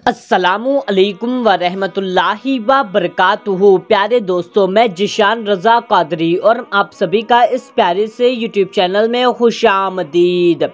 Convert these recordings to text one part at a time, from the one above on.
अस्सलामु अलैकुम व रहमतुल्लाहि व बरकातुहू। प्यारे दोस्तों, मैं जिशान रज़ा कादरी और आप सभी का इस प्यारे से यूट्यूब चैनल में खुशामदीद।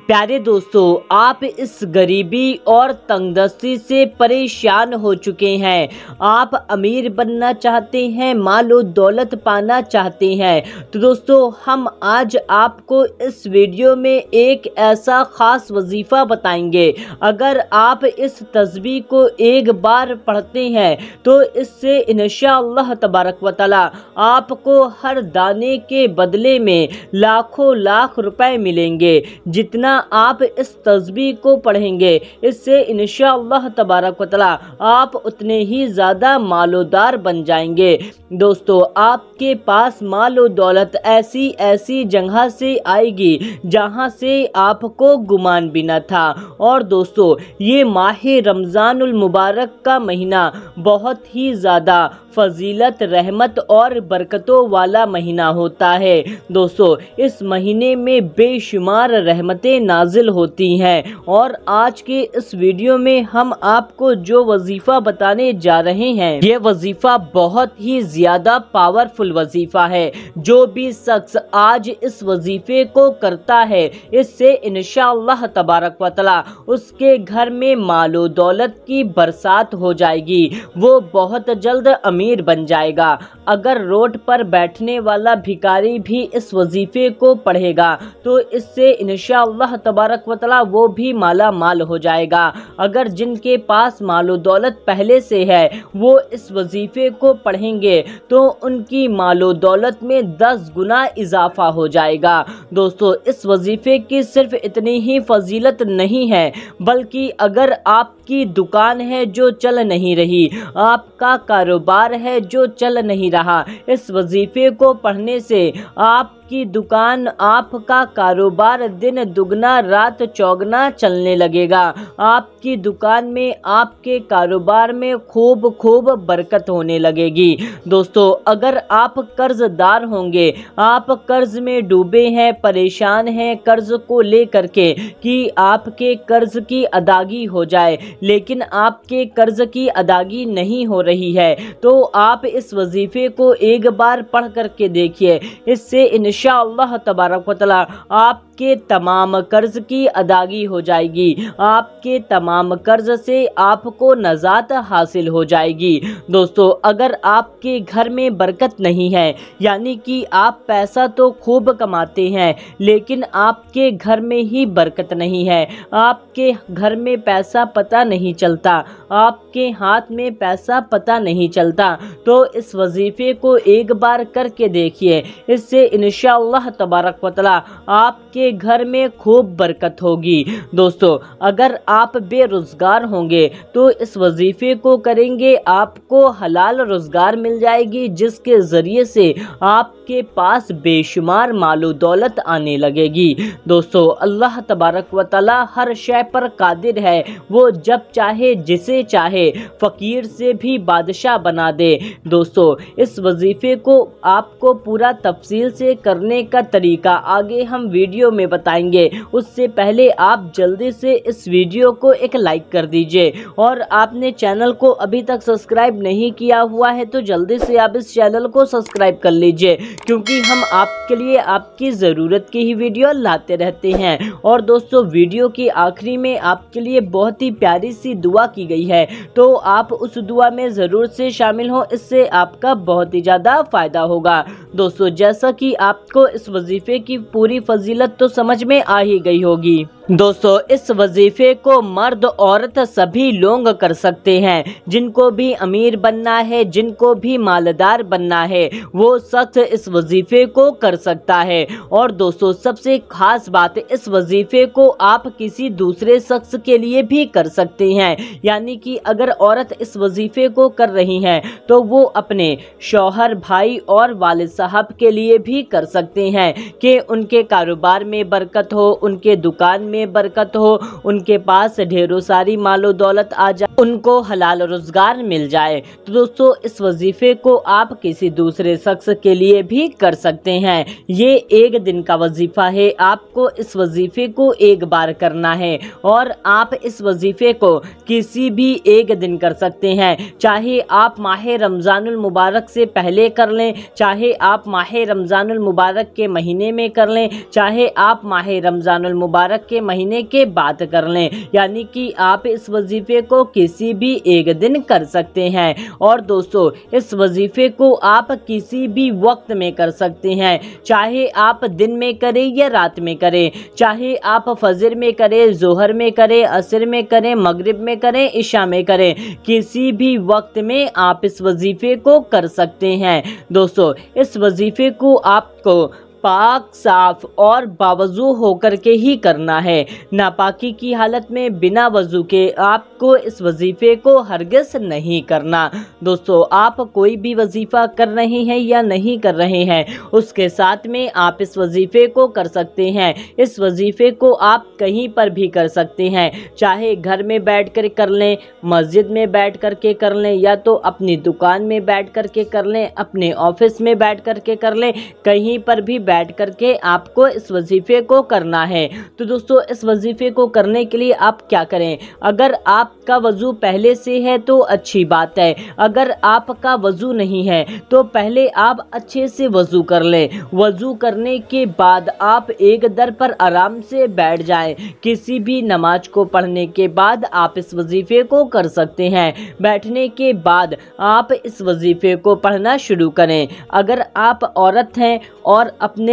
प्यारे दोस्तों, आप इस गरीबी और तंगदस्ती से परेशान हो चुके हैं। आप अमीर बनना चाहते हैं, मालो दौलत पाना चाहते हैं, तो दोस्तों हम आज आपको इस वीडियो में एक ऐसा ख़ास वजीफ़ा बताएंगे। अगर आप इस तस्बीह को एक बार पढ़ते हैं तो इससे इंशाअल्लाह तबारक व तआला आपको हर दाने के बदले में लाखों लाख रुपए मिलेंगे। जितना आप इस तस्बीह को पढ़ेंगे इससे इंशाअल्लाह तबारक व तआला आप उतने ही ज़्यादा मालोदार बन जाएंगे। दोस्तों, आपके पास मालो दौलत ऐसी ऐसी जगह से आएगी जहां से आपको गुमान भी न था। और दोस्तों, ये माह रमज़ानुल मुबारक का महीना बहुत ही ज़्यादा फजीलत, रहमत और बरकतों वाला महीना होता है। दोस्तों, इस महीने में बेशुमार रहमतें नाजिल होती हैं और आज के इस वीडियो में हम आपको जो वजीफ़ा बताने जा रहे हैं, ये वजीफ़ा बहुत ही ज़्यादा पावरफुल वजीफ़ा है। जो भी शख्स आज इस वजीफ़े को करता है, इससे इंशाअल्लाह तबारक व तआला उसके घर में मालो दौलत की बरसात हो जाएगी। वो बहुत जल्द अमीर बन जाएगा। अगर रोड पर बैठने वाला भिखारी भी इस वजीफे को पढ़ेगा तो इससे इंशाअल्लाह तबारक व तआला वो भी माला माल हो जाएगा। अगर जिनके पास मालो दौलत पहले से है वो इस वजीफे को पढ़ेंगे तो उनकी मालो दौलत में 10 गुना इजाफा हो जाएगा। दोस्तों, इस वजीफे की सिर्फ इतनी ही फजीलत नहीं है, बल्कि अगर आपकी दुकान है जो चल नहीं रही, आपका कारोबार है जो चल नहीं रहा, इस वजीफे को पढ़ने से आपकी दुकान, आपका कारोबार दिन दुगना रात चौगना चलने लगेगा। आपकी दुकान में, आपके कारोबार में खूब खूब बरकत होने लगेगी। दोस्तों, अगर आप कर्जदार होंगे, आप कर्ज में डूबे हैं, परेशान हैं कर्ज को लेकर के कि आपके कर्ज की अदागी हो जाए, लेकिन आपके कर्ज की अदागी नहीं हो रही है, तो आप इस वजीफे को एक बार पढ़ करके देखिए। इससे इंशाअल्लाह तबारक व तआला आपके तमाम कर्ज की अदागी हो जाएगी। आपके तमाम कर्ज से आपको नजात हासिल हो जाएगी। दोस्तों, अगर आपके घर में बरकत नहीं है, यानी कि आप पैसा तो खूब कमाते हैं लेकिन आपके घर में ही बरकत नहीं है, आपके घर में पैसा पता नहीं चलता, आपके हाथ में पैसा पता नहीं चलता, तो इस वजीफे को एक बार करके देखिए। इससे इंशाअल्लाह तबारक व तआला आपके घर में खूब बरकत होगी। दोस्तों, अगर आप बेरोजगार होंगे तो इस वजीफे को करेंगे, आपको हलाल रोजगार मिल जाएगी, जिसके ज़रिए से आपके पास बेशुमार मालो दौलत आने लगेगी। दोस्तों, अल्लाह तबारक व तआला हर शय पर कादिर है। वो जब चाहे जिसे चाहे फ़कीर से भी बादशाह बना दे। दोस्तों, इस वजीफे को आपको पूरा तफसील से करने का तरीका आगे हम वीडियो में बताएंगे। उससे पहले आप जल्दी से इस वीडियो को एक लाइक कर दीजिए और आपने चैनल को अभी तक सब्सक्राइब नहीं किया हुआ है तो जल्दी से आप इस चैनल को सब्सक्राइब कर लीजिए, क्योंकि हम आपके लिए आपकी ज़रूरत की ही वीडियो लाते रहते हैं। और दोस्तों, वीडियो की आखिरी में आपके लिए बहुत ही प्यारी सी दुआ की गई है, तो आप उस दुआ में ज़रूर से शामिल हो, इससे आपका बहुत ही ज़्यादा फ़ायदा होगा। दोस्तों, जैसा कि आपको इस वजीफे की पूरी फजीलत तो समझ में आ ही गई होगी। दोस्तों, इस वजीफे को मर्द औरत सभी लोग कर सकते हैं। जिनको भी अमीर बनना है, जिनको भी मालदार बनना है, वो शख्स इस वजीफे को कर सकता है। और दोस्तों, सबसे खास बात, इस वजीफे को आप किसी दूसरे शख्स के लिए भी कर सकते हैं। यानी कि अगर औरत इस वजीफे को कर रही हैं तो वो अपने शौहर, भाई और वालिद साहब के लिए भी कर सकते हैं कि उनके कारोबार में बरकत हो, उनके दुकान में में बरकत हो, उनके पास ढेरों सारी मालो दौलत आ जाए, उनको हलाल रोजगार मिल जाए। तो दोस्तों इस वजीफे को आप किसी दूसरे शख्स के लिए भी कर सकते हैं। ये एक दिन का वजीफा है, आपको इस वजीफे को एक बार करना है और आप इस वजीफे को किसी भी एक दिन कर सकते हैं। चाहे आप माह रमजानुल मुबारक से पहले कर लें, चाहे आप माह रमजानुल मुबारक के महीने में कर लें, चाहे आप माह रमजानुल मुबारक के महीने के बाद कर लें, यानी कि आप इस वजीफे को किसी भी एक दिन कर सकते हैं। और दोस्तों इस वजीफे को आप किसी भी वक्त में कर सकते हैं, चाहे आप दिन में करें या रात में करें, चाहे आप फजर में करें, जोहर में करें, असर में करें, मगरिब में करें, इशा में करें, किसी भी वक्त में आप इस वजीफे को कर सकते हैं। दोस्तों इस वजीफे को आपको पाक साफ और बावजू होकर के ही करना है। नापाकी की हालत में बिना वजू के आपको इस वजीफे को हरगिज नहीं करना। दोस्तों आप कोई भी वजीफा कर रहे हैं या नहीं कर रहे हैं, उसके साथ में आप इस वजीफे को कर सकते हैं। इस वजीफे को आप कहीं पर भी कर सकते हैं, चाहे घर में बैठ कर कर लें, मस्जिद में बैठ कर के कर लें, या तो अपनी दुकान में बैठ कर के कर लें, अपने ऑफिस में बैठ कर के कर लें, कहीं पर भी बैठ करके आपको इस वजीफे को करना है। तो दोस्तों इस वजीफे को करने के लिए आप क्या करें, अगर आपका वजू पहले से है तो अच्छी बात है, अगर आपका वजू नहीं है तो पहले आप अच्छे से वजू कर लें। वजू करने के बाद आप एक दर पर आराम से बैठ जाएं। किसी भी नमाज को पढ़ने के बाद आप इस वजीफे को कर सकते हैं। बैठने के बाद आप इस वजीफे को पढ़ना शुरू करें। अगर आप औरत हैं और अपने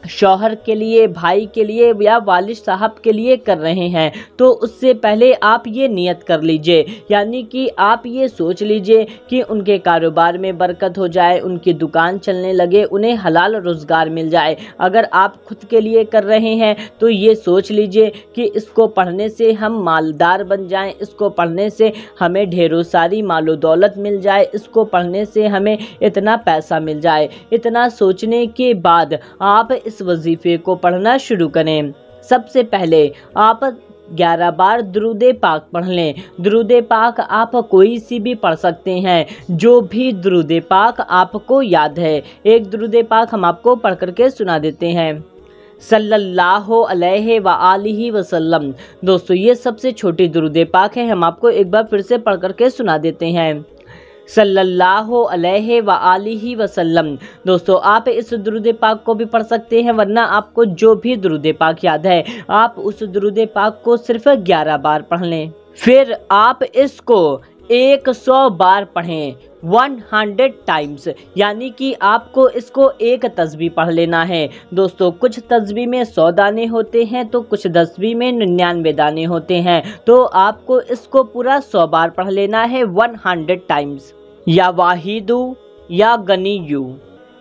शौहर के लिए, भाई के लिए या वालिद साहब के लिए कर रहे हैं, तो उससे पहले आप ये नियत कर लीजिए, यानी कि आप ये सोच लीजिए कि उनके कारोबार में बरकत हो जाए, उनकी दुकान चलने लगे, उन्हें हलाल रोज़गार मिल जाए। अगर आप खुद के लिए कर रहे हैं तो ये सोच लीजिए कि इसको पढ़ने से हम मालदार बन जाएं, इसको पढ़ने से हमें ढेरों सारी मालो दौलत मिल जाए, इसको पढ़ने से हमें इतना पैसा मिल जाए। इतना सोचने के बाद आप इस वजीफे को पढ़ना शुरू करें। सबसे पहले आप 11 बार दुरूदे पाक पढ़ लें। दुरूदे पाक आप कोई सी भी पढ़ सकते हैं, जो भी दुरूदे पाक आपको याद है। एक दुरूदे पाक हम आपको पढ़ करके सुना देते हैं, सल्लल्लाहु अलैहि व आलिहि वसल्लम। दोस्तों ये सबसे छोटी दुरूदे पाक है, हम आपको एक बार फिर से पढ़ करके सुना देते हैं, सल्लल्लाहु अलैहि व आलिहि वसल्लम। दोस्तों आप इस दुरूदे पाक को भी पढ़ सकते हैं, वरना आपको जो भी दुरूदे पाक याद है आप उस दुरूदे पाक को सिर्फ 11 बार पढ़ लें। फिर आप इसको 100 बार पढ़ें, 100 टाइम्स, यानी कि आपको इसको एक तस्बीह पढ़ लेना है। दोस्तों कुछ तस्बीह में 100 दाने होते हैं तो कुछ तस्बीह में 99 दाने होते हैं, तो आपको इसको पूरा 100 बार पढ़ लेना है, 100 टाइम्स। या वाहिदू या गनीयू,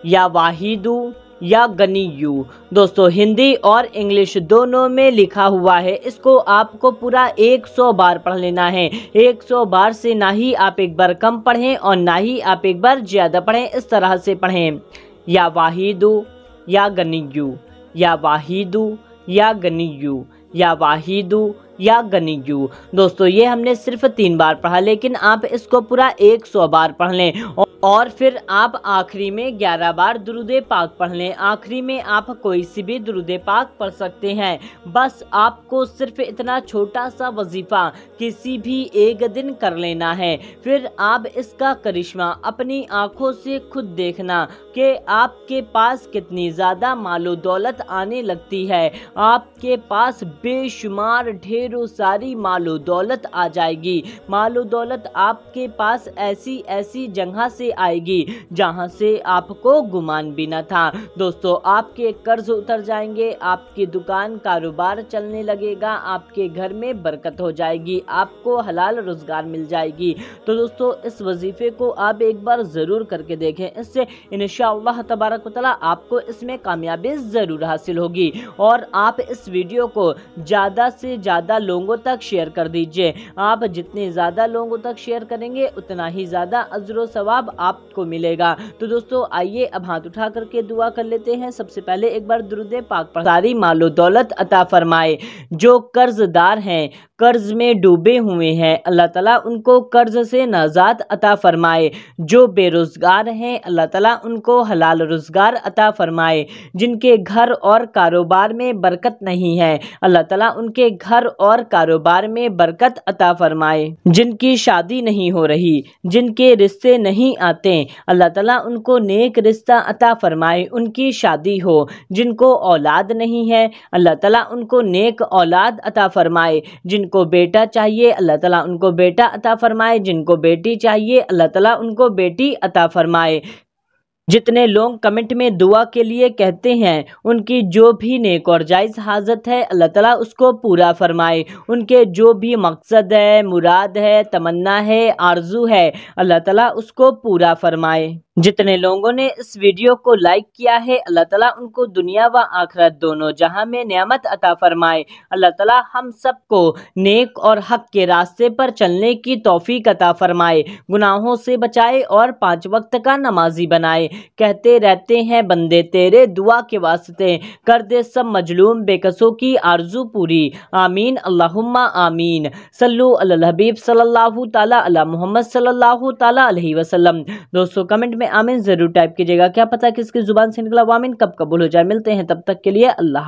या वाहिदू या गनीयू। दोस्तों हिंदी और इंग्लिश दोनों में लिखा हुआ है, इसको आपको पूरा 100 बार पढ़ लेना है। 100 बार से ना ही आप एक बार कम पढ़ें और ना ही आप एक बार ज़्यादा पढ़ें, इस तरह से पढ़ें, या वाहिदू या गनीयू, या वाहिदू या गनीयू, या वाहिदू या गनीयू। दोस्तों ये हमने सिर्फ 3 बार पढ़ा, लेकिन आप इसको पूरा 100 बार पढ़ लें और फिर आप आखिरी में 11 बार दुरूदे पाक पढ़ लें। आखिरी में आप कोई सी भी दुरूदे पाक पढ़ सकते हैं। बस आपको सिर्फ इतना छोटा सा वजीफा किसी भी एक दिन कर लेना है, फिर आप इसका करिश्मा अपनी आंखों से खुद देखना कि आपके पास कितनी ज़्यादा मालो दौलत आने लगती है। आपके पास बेशुमार ढेरों सारी मालो दौलत आ जाएगी। मालो दौलत आपके पास ऐसी ऐसी जगह से आएगी जहां से आपको गुमान भी न था। दोस्तों आपके कर्ज उतर जाएंगे, आपकी दुकान कारोबार चलने लगेगा, आपके घर में बरकत हो जाएगी, आपको हलाल रोजगार मिल जाएगी। तो दोस्तों इस वजीफे को आप एक बार ज़रूर करके देखें, इससे इंशाअल्लाह तबारक व तआला आपको इसमें कामयाबी ज़रूर हासिल होगी। और आप इस वीडियो को ज़्यादा से ज़्यादा लोगों तक शेयर कर दीजिए। आप जितने ज़्यादा लोगों तक शेयर करेंगे उतना ही ज़्यादा अज्र व सवाब आपको मिलेगा। तो दोस्तों आइए अब हाथ उठा करके दुआ कर लेते हैं। सबसे पहले एक बार दुरूद पाक पर सारी मालो दौलत अता फरमाए। जो कर्जदार हैं, कर्ज में डूबे हुए हैं, अल्लाह ताला उनको कर्ज से नाजात अता फरमाए। जो बेरोजगार हैं, अल्लाह ताला उनको हलाल रोजगार अता फरमाए। जिनके घर और कारोबार में बरकत नहीं है, अल्लाह ताला उनके घर और कारोबार में बरकत अता फरमाए। जिनकी शादी नहीं हो रही, जिनके रिश्ते नहीं आते, अल्लाह ताला उनको नेक रिश्ता अता फरमाए, उनकी शादी हो। जिनको औलाद नहीं है, अल्लाह ताला उनको नेक औलाद अता फरमाए। जिनको बेटा चाहिए, अल्लाह ताला उनको बेटा अता फरमाए। जिनको बेटी चाहिए, अल्लाह ताला उनको बेटी अता फरमाए। जितने लोग कमेंट में दुआ के लिए कहते हैं, उनकी जो भी नेक और जायज़ हाजत है, अल्लाह ताला उसको पूरा फरमाए। उनके जो भी मकसद है, मुराद है, तमन्ना है, आरजू है, अल्लाह ताला उसको पूरा फरमाए। जितने लोगों ने इस वीडियो को लाइक किया है, अल्लाह ताला उनको दुनिया व आखिरत दोनों जहां में नेमत अता फरमाए। अल्लाह ताला हम सबको नेक और हक के रास्ते पर चलने की तौफीक अता फरमाए, गुनाहों से बचाए और 5 वक्त का नमाजी बनाए। कहते रहते हैं बंदे तेरे, दुआ के वास्ते कर दे सब मजलूम बेकसों की आरजू पूरी। आमीन अल्लाहुम्मा आमीन। सल्लु अलल हबीब सल्लल्लाहु ताला अला मुहम्मद सल्लल्लाहु ताला अलैहि वसल्लम। दोस्तों कमेंट में आमीन जरूर टाइप कीजिएगा, क्या पता किसकी जुबान से निकला आमीन कब कबूल हो जाए। मिलते हैं तब तक के लिए अल्लाह।